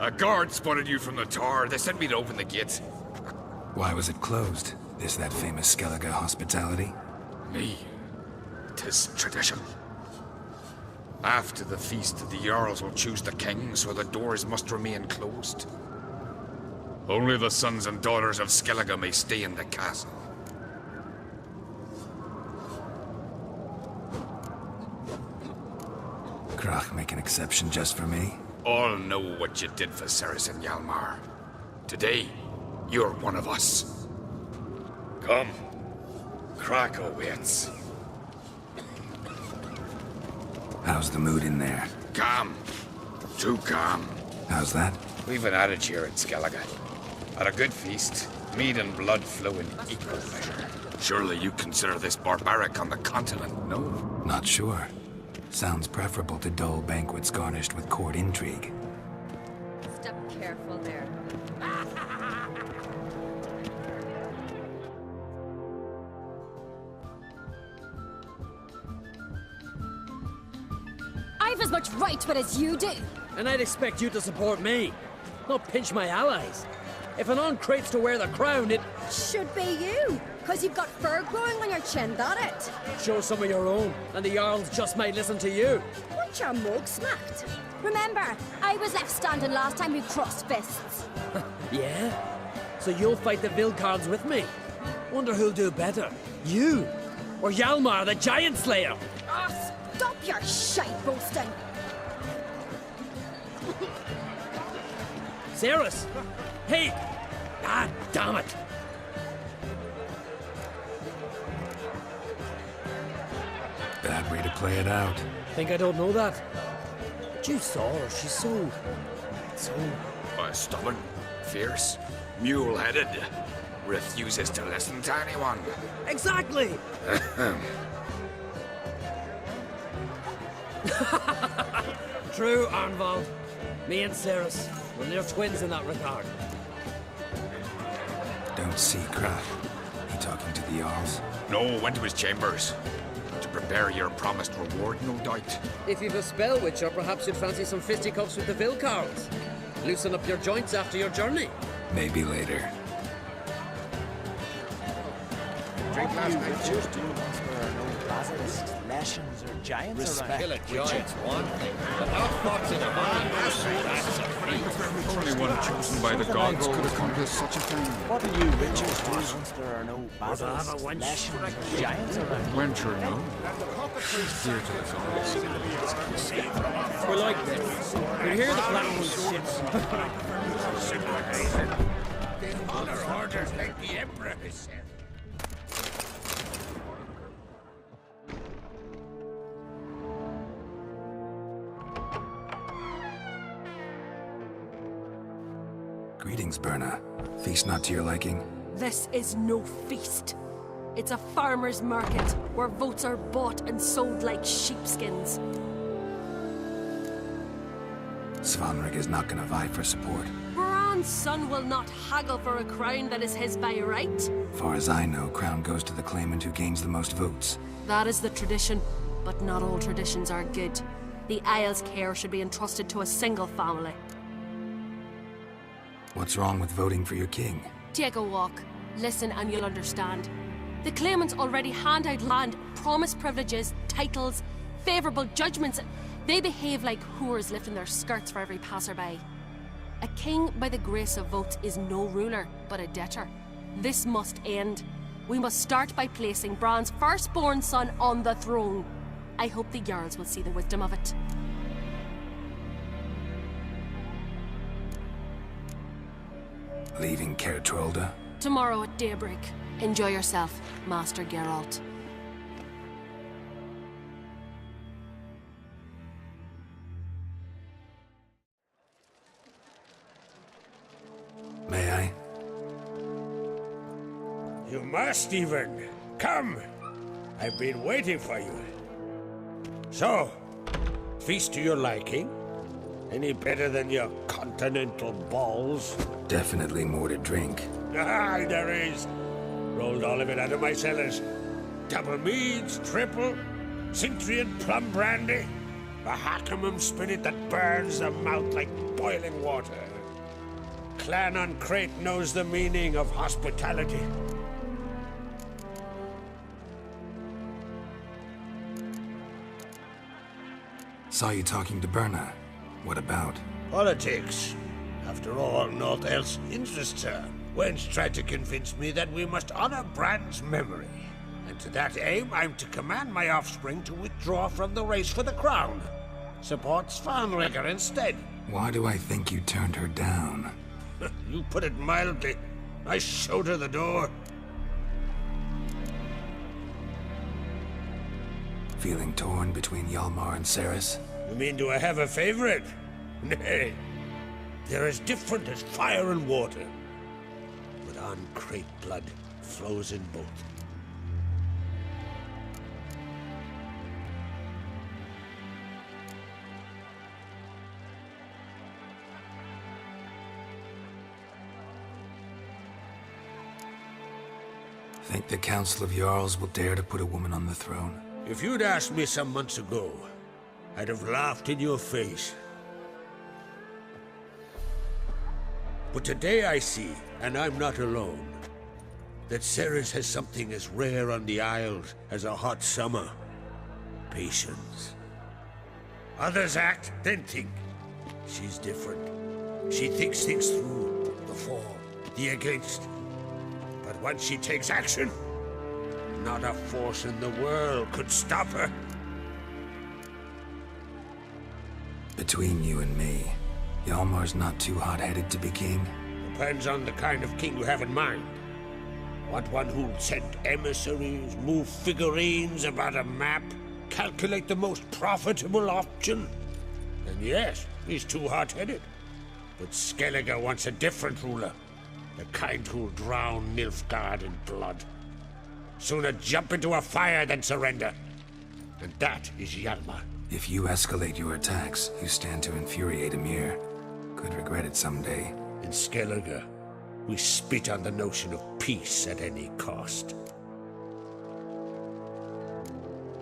A guard spotted you from the tower. They sent me to open the gate. Why was it closed? Is that famous Skellige hospitality? Me. 'Tis tradition. After the feast, the Jarls will choose the king, so the doors must remain closed. Only the sons and daughters of Skellige may stay in the castle. Krach make an exception just for me? All know what you did for Ceres and Hjalmar. Today, you're one of us. Come. Krach awaits. How's the mood in there? Calm. Too calm. How's that? We've an adage here in Skellige. At a good feast, mead and blood flow in equal measure. Surely you consider this barbaric on the continent, no? Not sure. Sounds preferable to dull banquets garnished with court intrigue. Step careful there. I've as much right to it as you do. And I'd expect you to support me, not pinch my allies. If an uncrate's to wear the crown, it Should be you, because you've got fur growing on your chin, that it? shows some of your own, and the Jarls just might listen to you. Weren't your mug smacked? Remember, I was left standing last time we crossed fists. Yeah? So you'll fight the Vilcards with me? Wonder who'll do better, you or Hjalmar the Giant Slayer? Oh, stop your shite boasting. Ceres! Hey! Ah, damn it! Bad way to play it out. Think I don't know that? But you saw her, she's so... Stubborn, fierce, mule-headed. Refuses to listen to anyone. Exactly! True, Arnvald. Me and Ceres, we're near twins in that regard. Don't see Krach. He talking to the Jarls? No, went to his chambers. To prepare your promised reward, no doubt. If you've a spell witcher, perhaps you'd fancy some fisticuffs with the Vilcards. Loosen up your joints after your journey. Maybe later. Drink last night, Tuesday. There are no basilisks, lashings, or giants around. Kill a giant's one thing, but outfoxing a man, that's a feat. Only one chosen by the gods could accomplish such a thing. What do you witches do once there are no basilisks, wench. lashings, or giants around? Wencher, no? She's dear to us all. We're like this. We hear the platform ships. The honor orders like the Emperor has said. Greetings, Berna. Feast not to your liking? This is no feast. It's a farmer's market where votes are bought and sold like sheepskins. Svanrig is not gonna vie for support. Bran's son will not haggle for a crown that is his by right. Far as I know, crown goes to the claimant who gains the most votes. That is the tradition, but not all traditions are good. The Isle's care should be entrusted to a single family. What's wrong with voting for your king? Take a walk, listen and you'll understand. The claimants already hand out land, promise privileges, titles, favourable judgments. They behave like whores lifting their skirts for every passerby. A king by the grace of votes is no ruler, but a debtor. This must end. We must start by placing Bran's firstborn son on the throne. I hope the Jarls will see the wisdom of it. Leaving Caer Trolda? Tomorrow at daybreak. Enjoy yourself, Master Geralt. May I? You must even. Come. I've been waiting for you. So, feast to your liking? Any better than your continental balls? Definitely more to drink. Ah, there is. Rolled all of it out of my cellars. Double meads, triple, Cintrian plum brandy, a Hackamum spirit that burns the mouth like boiling water. clan on Crete knows the meaning of hospitality. Saw you talking to Berna. What about? Politics. After all, naught else interests her. Wench tried to convince me that we must honor Bran's memory. And to that aim, I'm to command my offspring to withdraw from the race for the crown. Supports Farnrigger instead. Why do I think you turned her down? You put it mildly. I showed her the door. Feeling torn between Hjalmar and Ceres? You mean, do I have a favorite? Nay. They're as different as fire and water. But on Crete blood flows in both. Think the Council of Jarls will dare to put a woman on the throne? If you'd asked me some months ago, I'd have laughed in your face. But today I see, and I'm not alone, that Ceres has something as rare on the Isles as a hot summer. Patience. Others act, then think. She's different. She thinks things through, the for, the against. But once she takes action, not a force in the world could stop her. Between you and me, Hjalmar's not too hot-headed to be king? Depends on the kind of king you have in mind. Want one who'll send emissaries, move figurines about a map, calculate the most profitable option? Then yes, he's too hot-headed. But Skellige wants a different ruler. The kind who'll drown Nilfgaard in blood. Sooner jump into a fire than surrender. And that is Hjalmar. If you escalate your attacks, you stand to infuriate Emir. Could regret it someday. In Skellige, we spit on the notion of peace at any cost.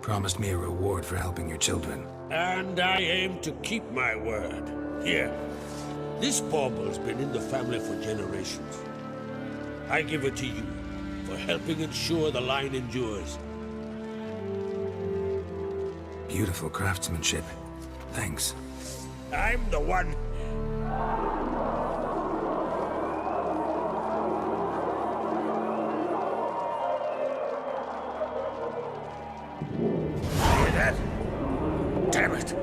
Promised me a reward for helping your children. And I aim to keep my word. Here, this bauble's been in the family for generations. I give it to you for helping ensure the line endures. Beautiful craftsmanship. Thanks. I'm the one. Hear that? Damn it!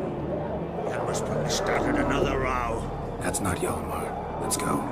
Hjalmar's probably started another row. That's not Hjalmar. Let's go.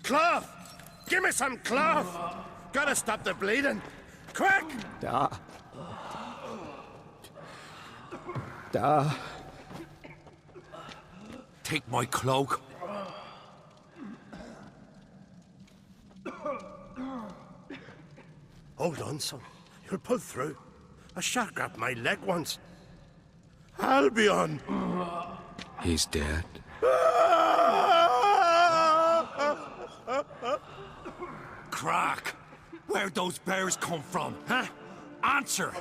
Cloth! Give me some cloth! Gotta stop the bleeding! Quick! Take my cloak. Hold on, son. You'll pull through. A shark grabbed my leg once. Albion! He's dead. Crack! Where'd those bears come from, huh? Answer!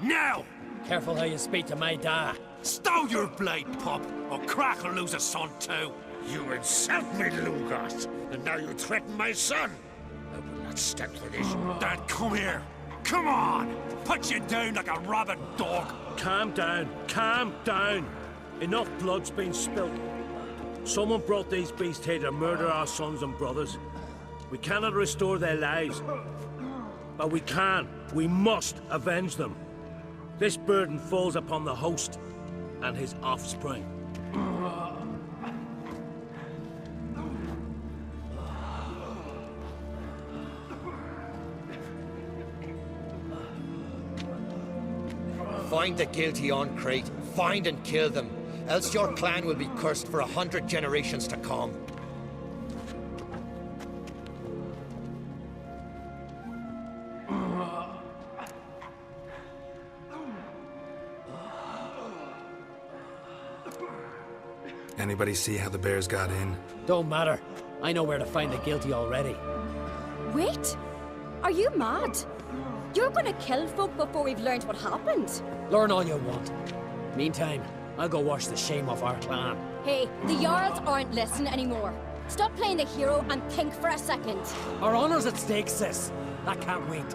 Now! Careful how you speak to my da. Stow your blade, pup, or Crack will lose a son too. You insult me, Lugos, and now you threaten my son. I will not stand for this. Then come here. Come on! Put you down like a rabid dog. Calm down. Calm down. Enough blood's been spilt. Someone brought these beasts here to murder our sons and brothers. We cannot restore their lives. But we can. We must avenge them. This burden falls upon the host and his offspring. Find the guilty on Crate. Find and kill them. Else your clan will be cursed for 100 generations to come. Anybody see how the bears got in? Don't matter. I know where to find the guilty already. Wait! Are you mad? You're gonna kill folk before we've learned what happened. Learn all you want. Meantime, I'll go wash the shame off our clan. Hey, the Jarls aren't listening anymore. Stop playing the hero and think for a second. Our honor's at stake, sis. That can't wait.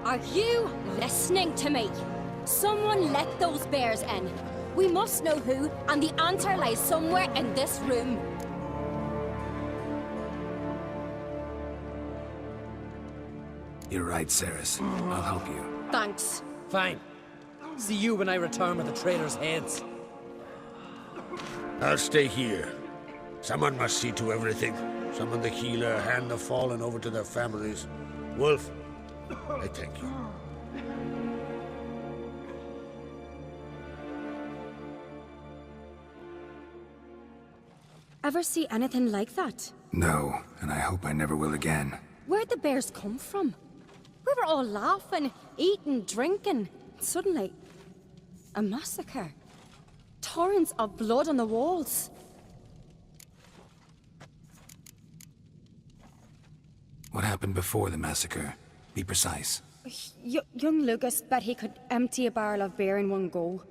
Are you listening to me? Someone let those bears in. We must know who, and the answer lies somewhere in this room. You're right, Ceres. I'll help you. Thanks. Fine. See you when I return with the traitors' heads. I'll stay here. Someone must see to everything. Summon the healer, hand the fallen over to their families. Wolf, I thank you. Ever see anything like that? No, and I hope I never will again. Where'd the bears come from? We were all laughing, eating, drinking. Suddenly, a massacre. Torrents of blood on the walls. What happened before the massacre? Be precise. Young Lucas bet he could empty a barrel of beer in one go.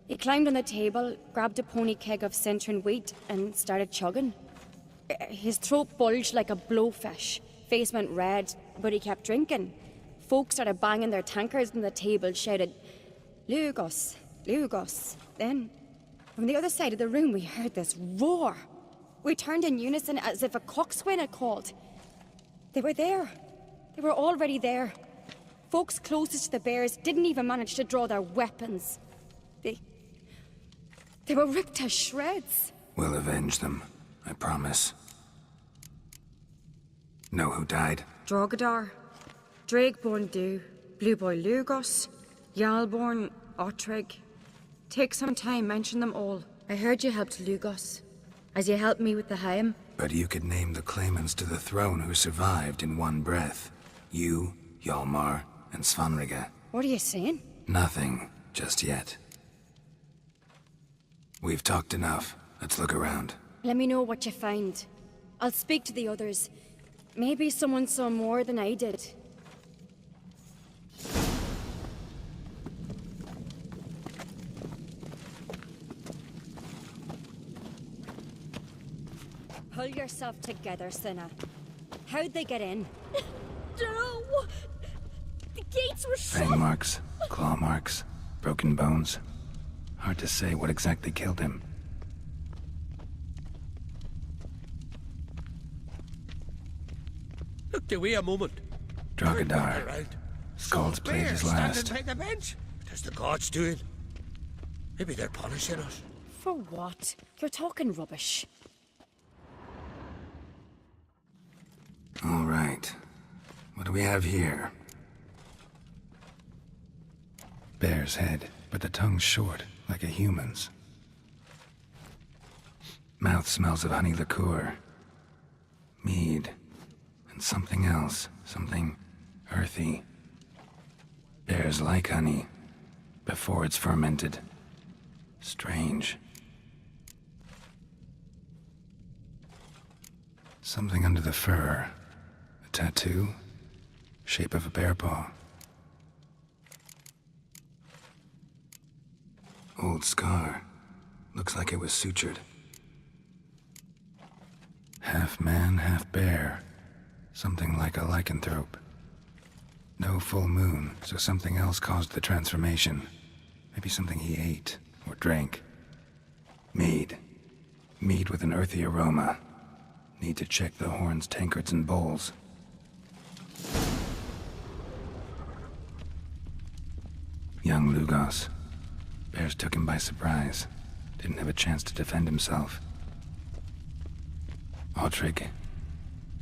He climbed on the table, grabbed a pony keg of Centron wheat, and started chugging. His throat bulged like a blowfish. Face went red, but he kept drinking. Folks started banging their tankards on the table, shouted, "Lugos, Lugos." Then, from the other side of the room, we heard this roar. We turned in unison as if a coxswain had called. They were there. They were already there. Folks closest to the bears didn't even manage to draw their weapons. They were ripped to shreds. We'll avenge them, I promise. Know who died? Drogadar, Drakeborn Du, Blue Boy Lugos, Jarlborn, Ottrig. Take some time, mention them all. I heard you helped Lugos, as you helped me with the Haim. But you could name the claimants to the throne who survived in one breath. You, Hjalmar, and Svanrige. What are you saying? Nothing, just yet. We've talked enough. Let's look around. Let me know what you find. I'll speak to the others. Maybe someone saw more than I did. Pull yourself together, Cinna. How'd they get in? No! The gates were shut! Fang marks, claw marks, broken bones. Hard to say what exactly killed him. Look, do we a moment. Drogadar. Right. Skald's played his last. Standing by the bench. What is the gods doing? Maybe they're punishing us. For what? You're talking rubbish. All right. What do we have here? Bear's head, but the tongue's short, like a human's. Mouth smells of honey liqueur, mead, and something else. Something earthy. Bears like honey before it's fermented. Strange. Something under the fur. A tattoo? Shape of a bear paw. Old scar. Looks like it was sutured. Half man, half bear. Something like a lycanthrope. No full moon, so something else caused the transformation. Maybe something he ate or drank. Mead. Mead with an earthy aroma. Need to check the horns, tankards, and bowls. Young Lugos. Bears took him by surprise. Didn't have a chance to defend himself. Ottrig.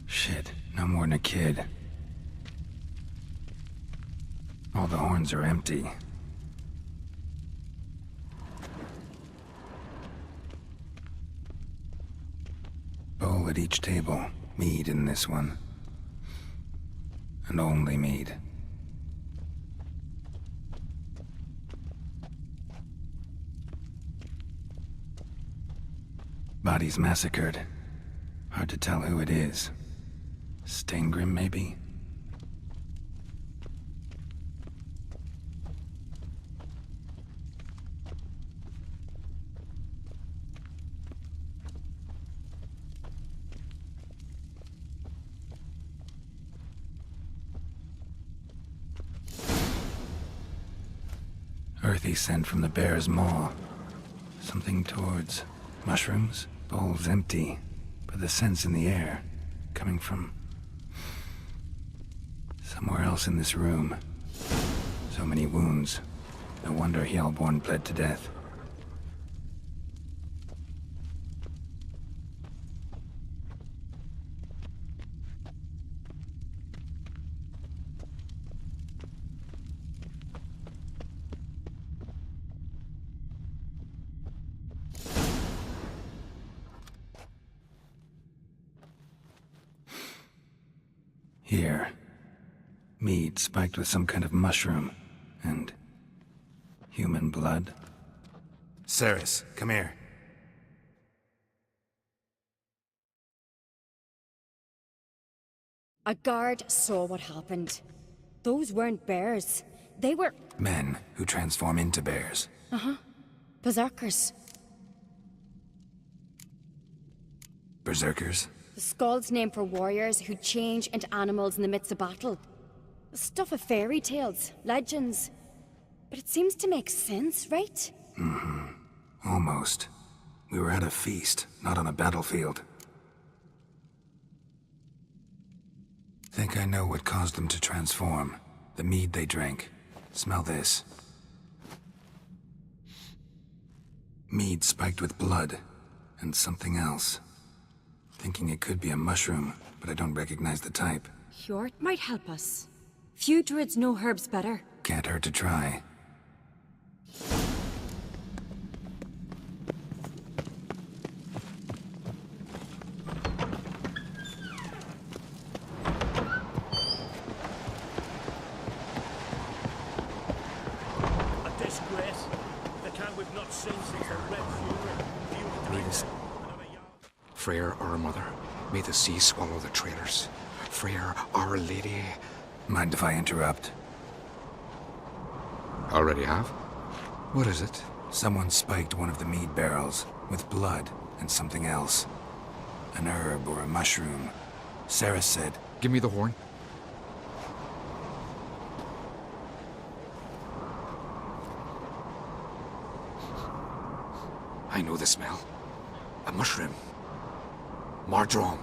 Shit, no more than a kid. All the horns are empty. Bowl at each table. Mead in this one. And only mead. Bodies massacred. Hard to tell who it is. Stangrim, maybe? Earthy scent from the bear's maw. Something towards mushrooms? Bowl's empty, but the scent's in the air. Coming from somewhere else in this room. So many wounds. No wonder Hjalborn bled to death. Here. Mead spiked with some kind of mushroom. And human blood. Ceres, come here. A guard saw what happened. Those weren't bears. They were... Men who transform into bears. Uh-huh. Berserkers. Berserkers? The Skald's name for warriors who change into animals in the midst of battle. The stuff of fairy tales, legends. But it seems to make sense, right? Mm-hmm. Almost. We were at a feast, not on a battlefield. Think I know what caused them to transform. The mead they drank. Smell this. Mead spiked with blood. And something else. Thinking it could be a mushroom, but I don't recognize the type. Hjort might help us. Few druids know herbs better. Can't hurt to try. A disgrace. The kind we've not seen since the Red Fury. Freyr, our mother, may the sea swallow the traitors. Freyr, our lady. Mind if I interrupt? Already have? What is it? Someone spiked one of the mead barrels with blood and something else. An herb or a mushroom. Sarah said... Give me the horn. I know the smell. A mushroom. Mardrome.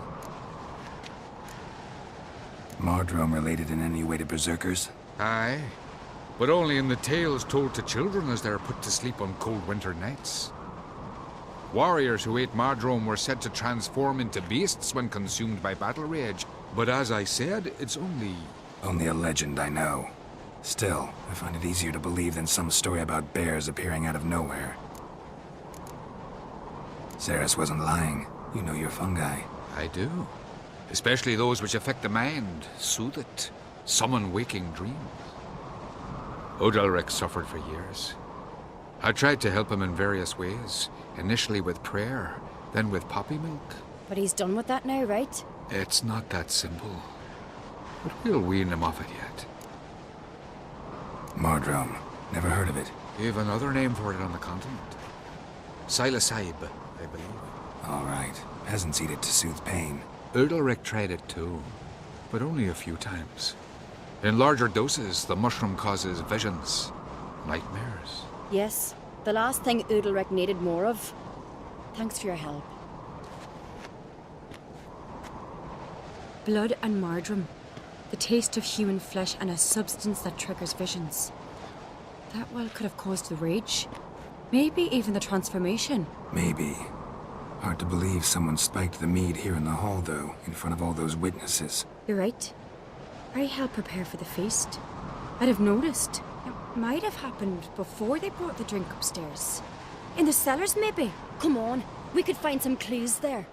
Mardrome related in any way to berserkers? Aye. But only in the tales told to children as they're put to sleep on cold winter nights. Warriors who ate Mardrome were said to transform into beasts when consumed by battle rage. But as I said, it's only... Only a legend, I know. Still, I find it easier to believe than some story about bears appearing out of nowhere. Ceres wasn't lying. You know your fungi. I do. especially those which affect the mind, soothe it, summon waking dreams. Odalric suffered for years. I tried to help him in various ways, initially with prayer, then with poppy milk. But he's done with that now, right? It's not that simple. But we'll wean him off it yet. Mardrome. Never heard of it. You've another name for it on the continent. Psilocybe, I believe. All right. Peasants eat it to soothe pain. Odalric tried it too, but only a few times. In larger doses, the mushroom causes visions, nightmares. Yes, the last thing Udalric needed more of. Thanks for your help. Blood and Mardrome. The taste of human flesh and a substance that triggers visions. That well could have caused the rage. Maybe even the transformation. Maybe. Hard to believe someone spiked the mead here in the hall, though, in front of all those witnesses. You're right. I helped prepare for the feast. I'd have noticed. It might have happened before they brought the drink upstairs. In the cellars, maybe? Come on, we could find some clues there.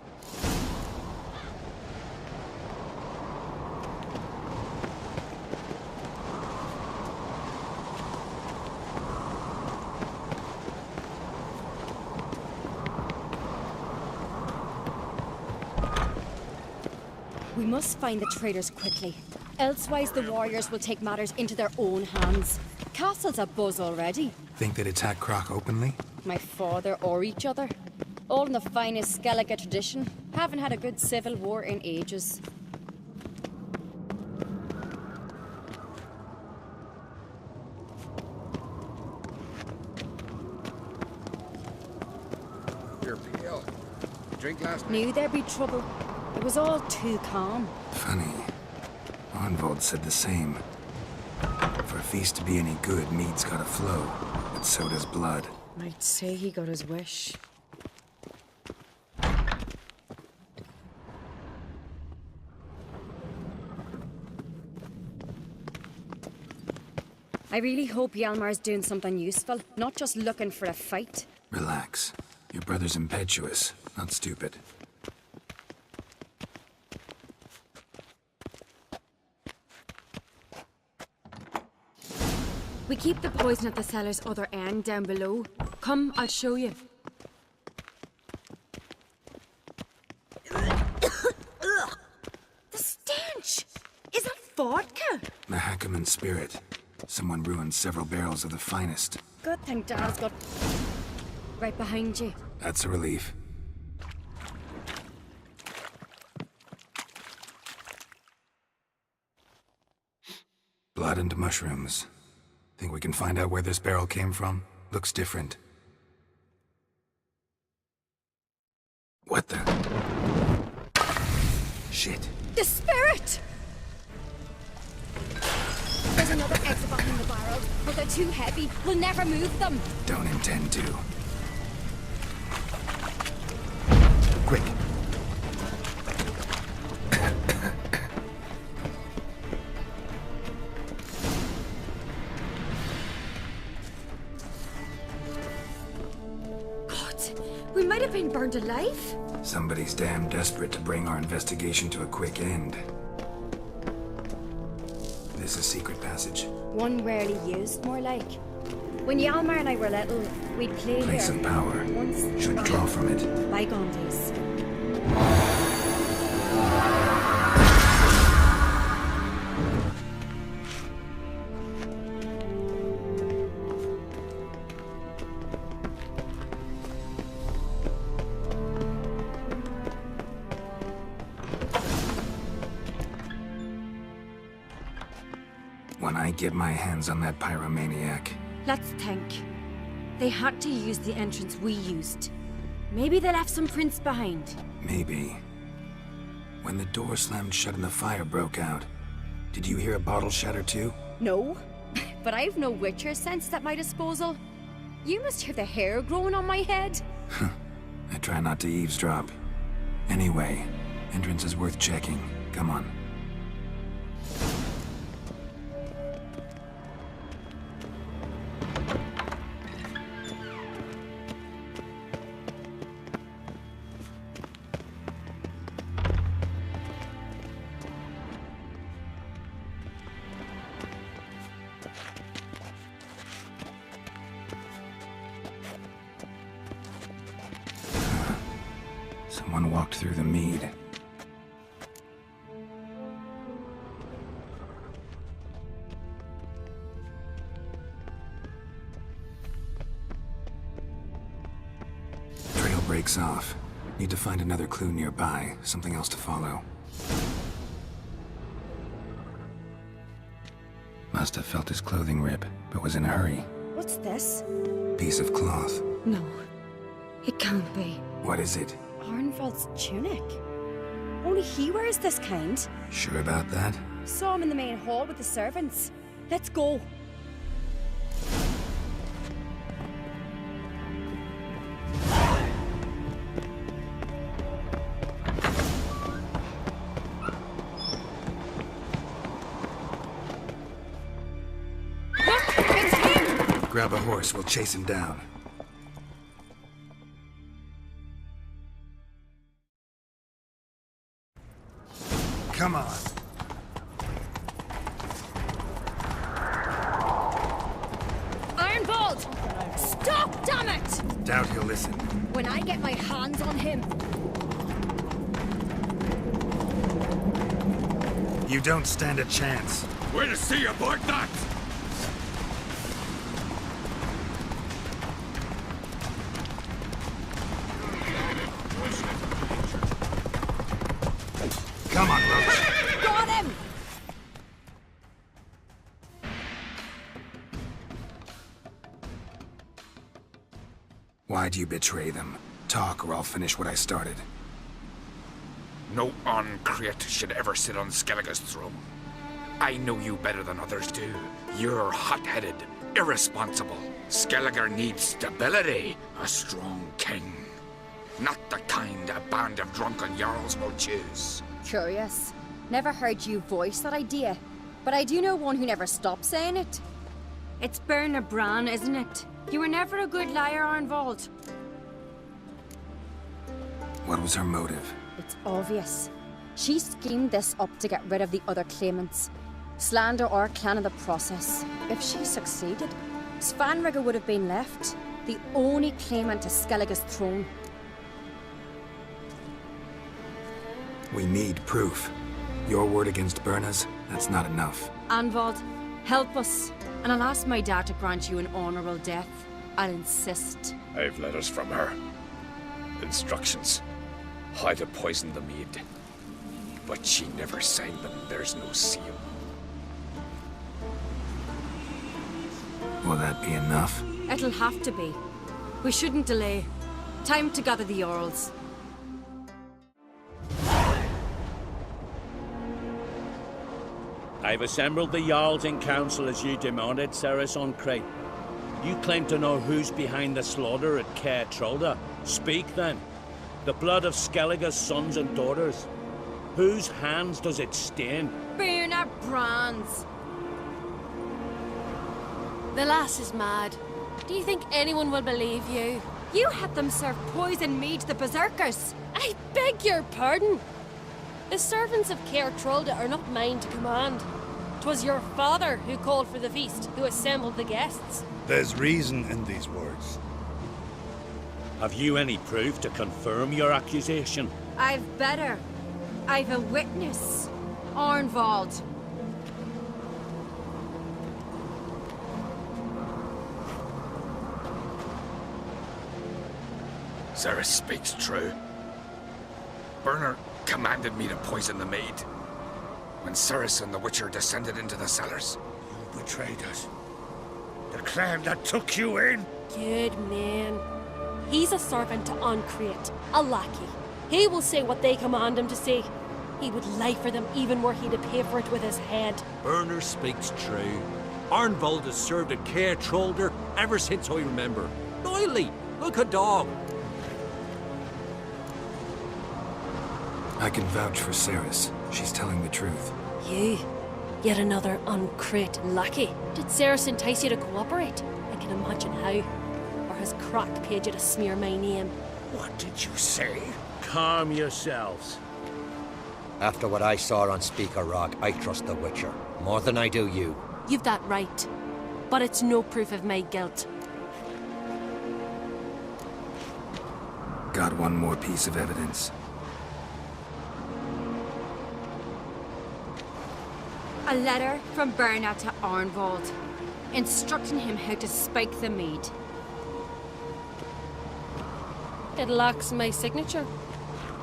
We must find the traitors quickly. Elsewise, the warriors will take matters into their own hands. Castle's abuzz already. Think they'd attack Croc openly? My father or each other. All in the finest Skellige tradition. Haven't had a good civil war in ages. You're pale. You drink last night? Knew there'd be trouble. It was all too calm. Funny. Arnvold said the same. For a feast to be any good, mead's gotta flow, but so does blood. I'd say he got his wish. I really hope Hjalmar's doing something useful, not just looking for a fight. Relax. Your brother's impetuous, not stupid. We keep the poison at the cellar's other end, down below. Come, I'll show you. The stench! Is that vodka? Mahakaman spirit. Someone ruined several barrels of the finest. Good thing Dad's got... right behind you. That's a relief. Blood and mushrooms. Think we can find out where this barrel came from? Looks different. What the? Shit. The spirit! There's another exit behind the barrel, but they're too heavy. We'll never move them. Don't intend to. Quick. We might have been burned alive. Somebody's damn desperate to bring our investigation to a quick end. This a secret passage? One rarely used, more like. When Hjalmar and I were little, we'd play Place here. of power. Once. Should draw from it. Bygone days. When I get my hands on that pyromaniac. Let's think. They had to use the entrance we used. Maybe they left some prints behind. Maybe. When the door slammed shut and the fire broke out, did you hear a bottle shatter too? No, but I've no Witcher sense at my disposal. You must hear the hair growing on my head. I try not to eavesdrop. Anyway, entrance is worth checking. Come on. someone walked through the mead. Trail breaks off. Need to find another clue nearby, something else to follow. Must have felt his clothing rip, but was in a hurry. What's this? Piece of cloth. No, it can't be. What is it? Arnvald's tunic. Only he wears this kind. Sure about that? Saw him in the main hall with the servants. Let's go. Grab a horse, we'll chase him down. Come on. Arnvald! Stop, damn it! Doubt he'll listen. When I get my hands on him. You don't stand a chance. We'll see about that! Come on, Roach. Got him! Why'd you betray them? Talk or I'll finish what I started. No Uncreate should ever sit on Skellige's throne. I know you better than others do. You're hot-headed, irresponsible. Skellige needs stability, a strong king. Not the kind a band of drunken jarls will choose. Curious. Never heard you voice that idea. But I do know one who never stops saying it. It's Berna Bran, isn't it? You were never a good liar, Arnvald. What was her motive? It's obvious. She schemed this up to get rid of the other claimants. Slander our clan in the process. If she succeeded, Svanrigger would have been left. The only claimant to Skellige's throne. We need proof. Your word against Berna's, that's not enough. Arnvald, help us. And I'll ask my dad to grant you an honorable death. I'll insist. I've letters from her. Instructions. How to poison the mead. But she never signed them. There's no seal. Will that be enough? It'll have to be. We shouldn't delay. Time to gather the Jarls. I've assembled the Jarls in council as you demanded, Ceres on Crate. You claim to know who's behind the slaughter at Caer Trolda. Speak then. The blood of Skellige's sons and daughters. Whose hands does it stain? Berna Bran's. The lass is mad. Do you think anyone will believe you? You had them serve poison mead to the berserkers. I beg your pardon. The servants of Caer Trolda are not mine to command. 'Twas your father who called for the feast, who assembled the guests. There's reason in these words. Have you any proof to confirm your accusation? I've better. I've a witness. Arnvald. Ceres speaks true. Berna commanded me to poison the maid. When Ceres and the Witcher descended into the cellars. You betrayed us. The clan that took you in. Good man. He's a servant to Uncreate, a lackey. He will say what they command him to say. He would lie for them even were he to pay for it with his head. Berner speaks true. Arnvald has served at Caer Trolda ever since I remember. Loyally, like a dog. I can vouch for Ceres. She's telling the truth. You? Yet another Uncreate lackey. Did Ceres entice you to cooperate? I can imagine how. Or has Crack paid you to smear my name? What did you say? Calm yourselves. After what I saw on Speaker Rock, I trust the Witcher. More than I do you. You've that right. But it's no proof of my guilt. Got one more piece of evidence. A letter from Berna to Arnvald, instructing him how to spike the mead. It lacks my signature.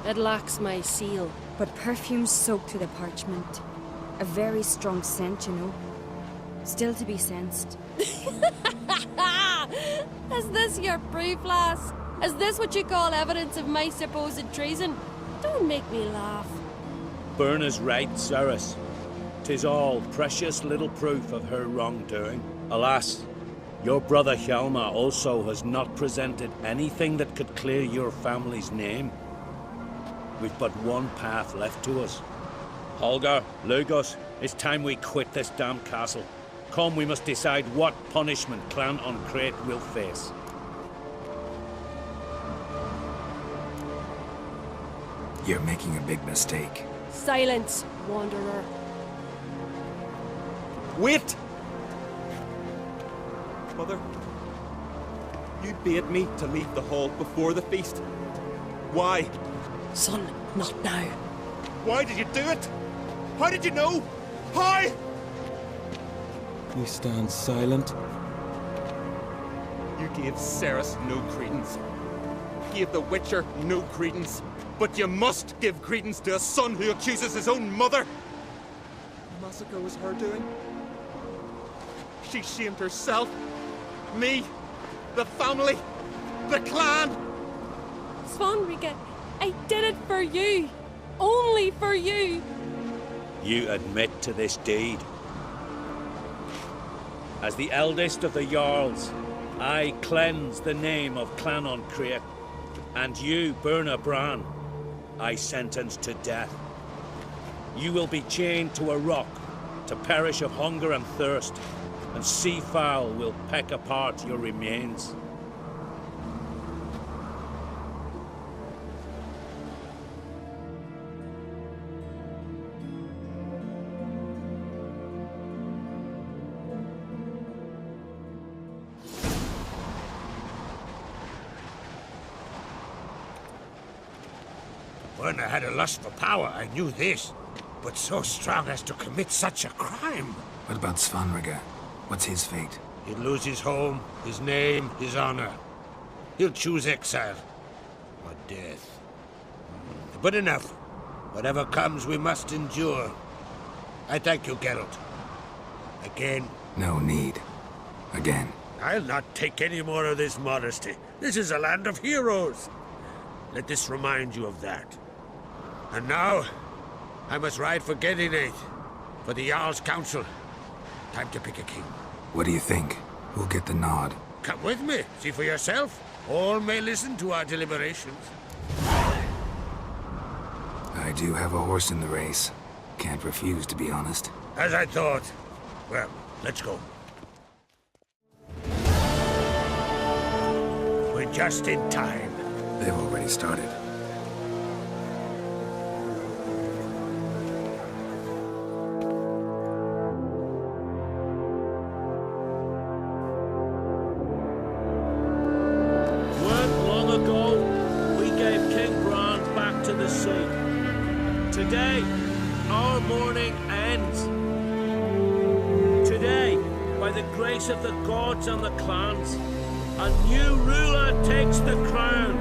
It lacks my seal. But perfume soaked through the parchment. A very strong scent, you know. Still to be sensed. Is this your proof, lass? Is this what you call evidence of my supposed treason? Don't make me laugh. Berna's right, Ceres. 'Tis all precious little proof of her wrongdoing. Alas, your brother Hjalmar also has not presented anything that could clear your family's name. We've but one path left to us. Holger, Lugos, it's time we quit this damn castle. Come, we must decide what punishment Clan on Crete will face. You're making a big mistake. Silence, wanderer. Wait! Mother, you bade me to leave the hall before the feast. Why? Son, not now. Why did you do it? How did you know? How? You stand silent. You gave Ceres no credence. Gave the Witcher no credence. But you must give credence to a son who accuses his own mother. The massacre was her doing. She shamed herself, me, the family, the clan. Svanrika, I did it for you. Only for you. You admit to this deed. As the eldest of the Jarls, I cleanse the name of Clan on Crete, and you, Berna Bran, I sentence to death. You will be chained to a rock to perish of hunger and thirst, and sea fowl will peck apart your remains. Berna had a lust for power, I knew this. But so strong as to commit such a crime. What about Svanrika? What's his fate? He'll lose his home, his name, his honor. He'll choose exile. Or death. But enough. Whatever comes, we must endure. I thank you, Geralt. Again. No need. Again. I'll not take any more of this modesty. This is a land of heroes. Let this remind you of that. And now, I must ride for Gedinate, for the Jarl's Council. Time to pick a king. What do you think? Who'll get the nod? Come with me, see for yourself. All may listen to our deliberations. I do have a horse in the race. Can't refuse, to be honest. As I thought. Well, let's go. We're just in time. They've already started. Today, our mourning ends. Today, by the grace of the gods and the clans, a new ruler takes the crown.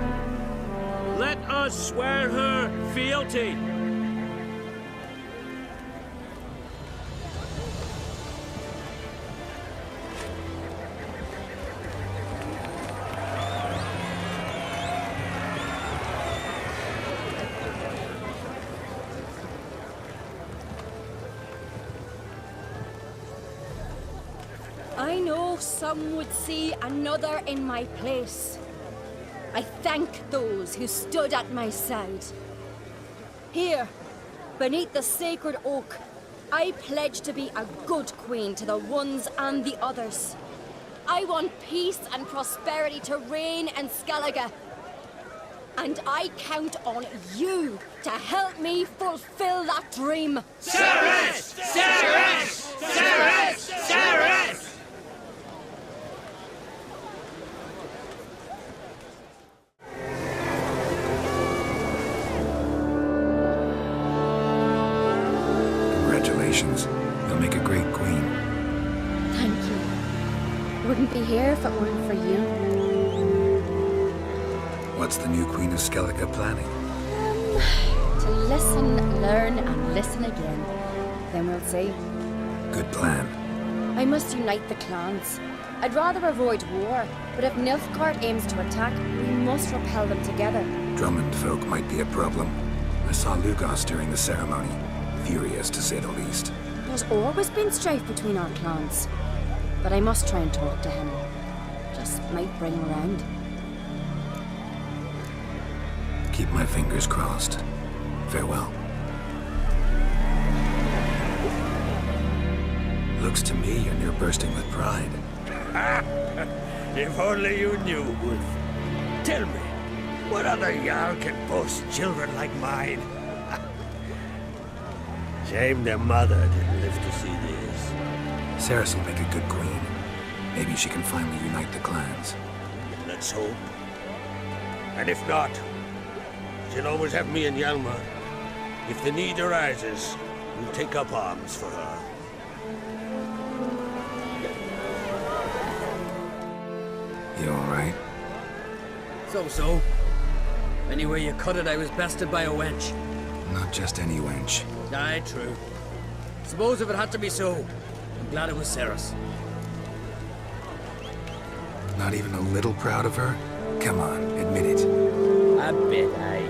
Let us swear her fealty. I know some would see another in my place. I thank those who stood at my side. Here, beneath the sacred oak, I pledge to be a good queen to the ones and the others. I want peace and prosperity to reign in Skellige. And I count on you to help me fulfill that dream. Ceres! Ceres! Ceres! Ceres! Congratulations. You'll make a great queen. Thank you. Wouldn't be here if it weren't for you. What's the new Queen of Skellige planning? To listen, learn, and listen again. Then we'll see. Good plan. I must unite the clans. I'd rather avoid war, but if Nilfgaard aims to attack, we must repel them together. Drummond folk might be a problem. I saw Lugos during the ceremony. Furious, to say the least. There's always been strife between our clans. But I must try and talk to him. Just might bring him around. Keep my fingers crossed. Farewell. Looks to me you're near bursting with pride. If only you knew, Wolf. Tell me, what other Jarl can boast children like mine? Shame their mother didn't live to see this. Ceres will make a good queen. Maybe she can finally unite the clans. Let's hope. And if not, she'll always have me and Hjalmar. If the need arises, we'll take up arms for her. You alright? So. Anyway you cut it, I was bested by a wench. Not just any wench. Aye, true. Suppose if it had to be so, I'm glad it was Ceres. Not even a little proud of her? Come on, admit it. A bit, aye.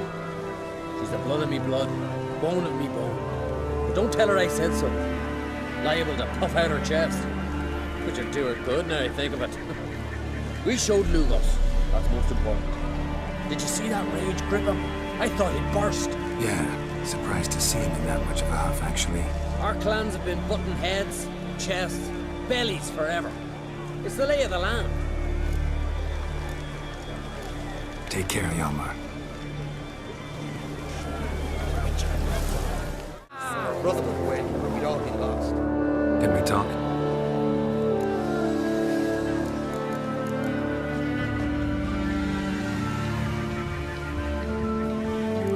She's the blood of me blood, bone of me bone. But don't tell her I said so. Liable to puff out her chest. Which would do her good now I think of it. We showed Lugos. That's most important. Did you see that rage grip him? I thought he'd burst. Yeah, surprised to see him in that much of a huff, actually. Our clans have been butting heads, chests, bellies forever. It's the lay of the land. Take care, Hjalmar. Our brother would win, we'd all be lost. Can we talk?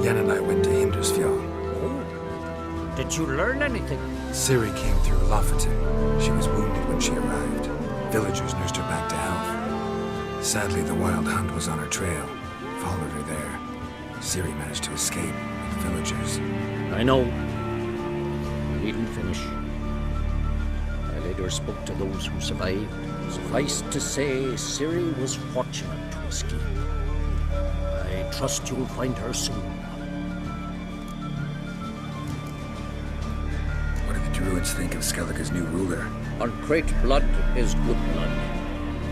Yen and I went to Hindersfjord. Oh. Did you learn anything? Ciri came through Lofoten. She was wounded when she arrived. Villagers nursed her back to health. Sadly, the Wild Hunt was on her trail. Followed her there. Ciri managed to escape with the villagers. I know. You needn't finish. I later spoke to those who survived. Suffice to say, Ciri was fortunate to escape. I trust you'll find her soon. What do the Druids think of Skellige's new ruler? Uncrate blood is good blood.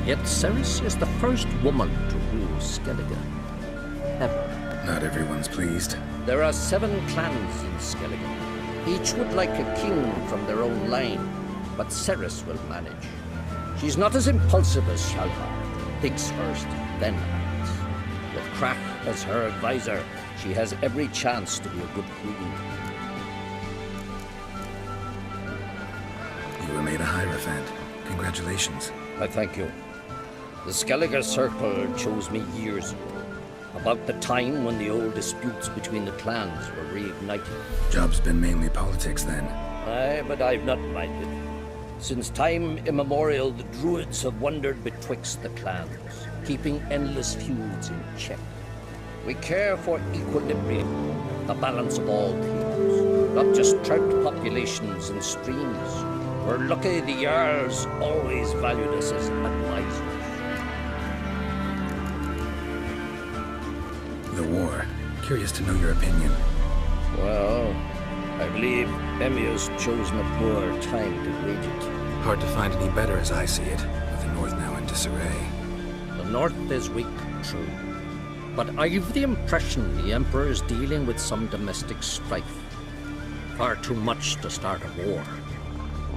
Yet Ceres is the first woman to rule Skellige. Ever. Not everyone's pleased. There are 7 clans in Skellige. Each would like a king from their own line, but Ceres will manage. She's not as impulsive as Hjalmar. Thinks first, then acts. With Crack as her advisor, she has every chance to be a good queen. You were made a Hierophant. Congratulations. I thank you. The Skellige Circle chose me years ago, about the time when the old disputes between the clans were reignited. Job's been mainly politics then. Aye, but I've not minded. Since time immemorial, the Druids have wandered betwixt the clans, keeping endless feuds in check. We care for equilibrium, the balance of all things, not just trout populations and streams. We're lucky the Jarls always valued us as advisors. The war. Curious to know your opinion. Well, I believe Emmir's chosen a poor time to wage it. Hard to find any better as I see it, with the North now in disarray. The North is weak, true. But I've the impression the Emperor is dealing with some domestic strife. Far too much to start a war.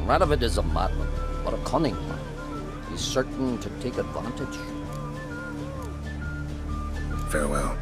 Radovid is a madman, but a cunning one. He's certain to take advantage. Farewell.